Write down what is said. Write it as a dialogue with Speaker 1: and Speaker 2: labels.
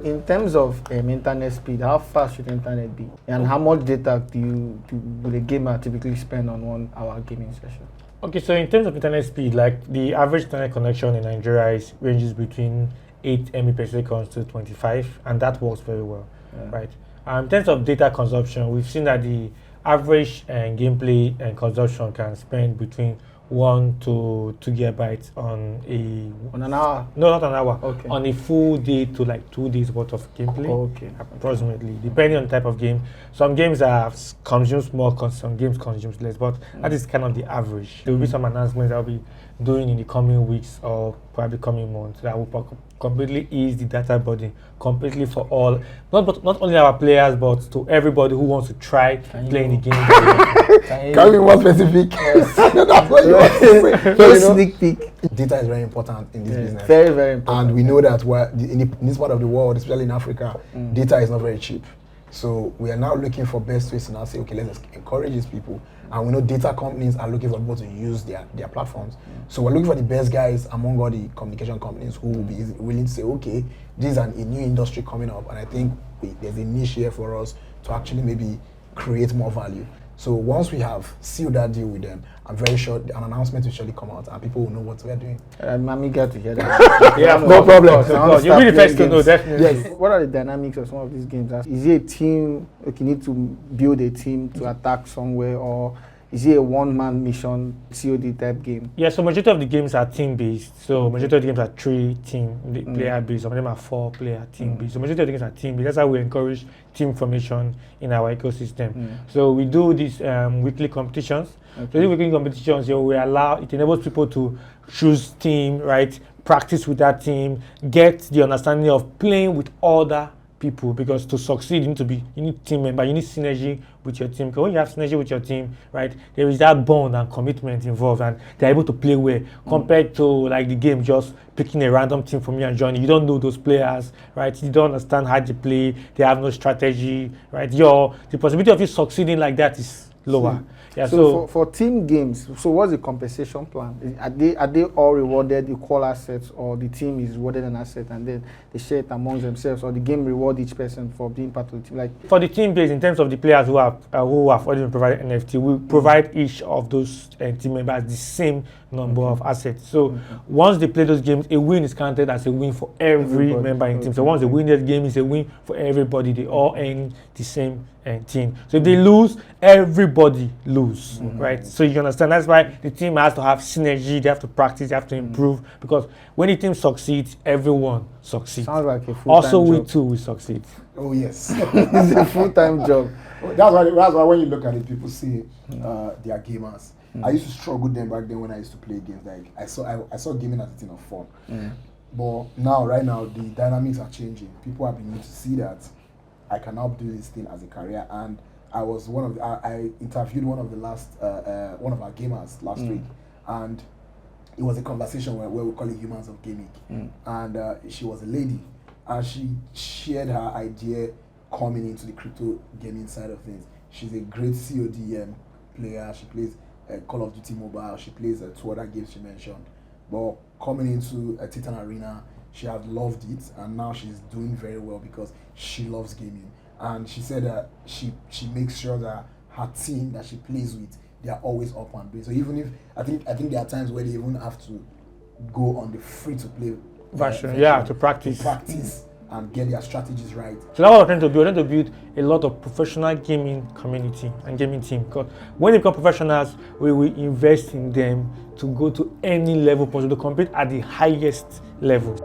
Speaker 1: in terms of internet speed, how fast should internet be, and how much data would a gamer typically spend on 1 hour gaming session?
Speaker 2: Okay, so in terms of internet speed, like the average internet connection in Nigeria ranges between 8 MB per second to 25, and that works very well, right? In terms of data consumption, we've seen that the average gameplay and consumption can spend between 1 to 2 gigabytes on
Speaker 1: an hour.
Speaker 2: No, not an hour.
Speaker 1: Okay.
Speaker 2: On a full day to like 2 days worth of gameplay.
Speaker 1: Okay.
Speaker 2: Approximately, depending on the type of game. Some games consumes more, some games consumes less, but that is kind of the average. There will be some announcements I'll be doing in the coming weeks or probably coming months that will completely ease the data burden completely for all, not only our players, but to everybody who wants to try playing the game.
Speaker 3: Can we be more specific? That's what you want to say.
Speaker 1: Very sneak peek.
Speaker 3: Data is very important in this business.
Speaker 1: Very, very important.
Speaker 3: And we know that in this part of the world, especially in Africa, data is not very cheap. So we are now looking for best ways to now say, okay, let's encourage these people. And we know data companies are looking for people to use their platforms. So we're looking for the best guys among all the communication companies who will be willing to say, okay, this is a new industry coming up, and I think there's a niche here for us to actually maybe create more value. So once we have sealed that deal with them, I'm very sure an announcement will surely come out and people will know what we're doing.
Speaker 1: I'm eager to hear that.
Speaker 2: Yeah,
Speaker 3: no problem.
Speaker 2: You'll be the first to know, definitely.
Speaker 3: Yes.
Speaker 1: What are the dynamics of some of these games? Is it a team, like you need to build a team to attack somewhere, or is it a one-man mission, COD type game?
Speaker 2: Yeah, so majority of the games are team-based. So majority of the games are 3-team player-based. Some of them are 4-player team-based. So majority of the games are team-based. That's how we encourage team formation in our ecosystem. So we do these weekly competitions. Okay. So these weekly competitions, it enables people to choose team, right? Practice with that team, get the understanding of playing with other people, because to succeed you need team member, you need synergy with your team. Because when you have synergy with your team, right, there is that bond and commitment involved, and they're able to play well compared to like the game just picking a random team from you and joining. You don't know those players, right? You don't understand how they play. They have no strategy, right? The possibility of you succeeding like that is lower. Yeah,
Speaker 1: so for team games, so what's the compensation plan? Are they all rewarded equal assets, or the team is rewarded an asset and then they share it amongst themselves, or the game reward each person for being part of the team? Like
Speaker 2: for the team base, in terms of the players who have already been provided NFT, we provide each of those team members the same number of assets. So once they play those games, a win is counted as a win for every member in the team. So once they win that game, it's a win for everybody. They all earn the same team. So if they lose, everybody lose, right? So you understand, that's why the team has to have synergy, they have to practice, they have to improve, because when the team succeeds, everyone succeeds.
Speaker 1: Sounds like a full-time
Speaker 2: also
Speaker 1: job.
Speaker 2: We too will succeed.
Speaker 3: Oh yes.
Speaker 1: It's a full-time job.
Speaker 3: That's why when you look at it, people say they are gamers. I used to struggle them back then when I used to play games. Like I saw gaming as a thing of fun. But right now the dynamics are changing. People are beginning to see that I can now do this thing as a career. And I interviewed one of our gamers last week, and it was a conversation where we call it Humans of Gaming. And she was a lady, and she shared her idea coming into the crypto gaming side of things. She's a great COD player. She plays Call of Duty Mobile. She plays two other games she mentioned. But coming into a Titan Arena, she had loved it, and now she's doing very well because she loves gaming. And she said that she makes sure that her team that she plays with, they are always up and doing. So even if I think there are times where they even have to go on the free-to-play
Speaker 2: version, to practice
Speaker 3: and get their strategies right.
Speaker 2: So that's what we're trying to build. We're trying to build a lot of professional gaming community and gaming team. Because when they become professionals, we will invest in them to go to any level possible, to compete at the highest level.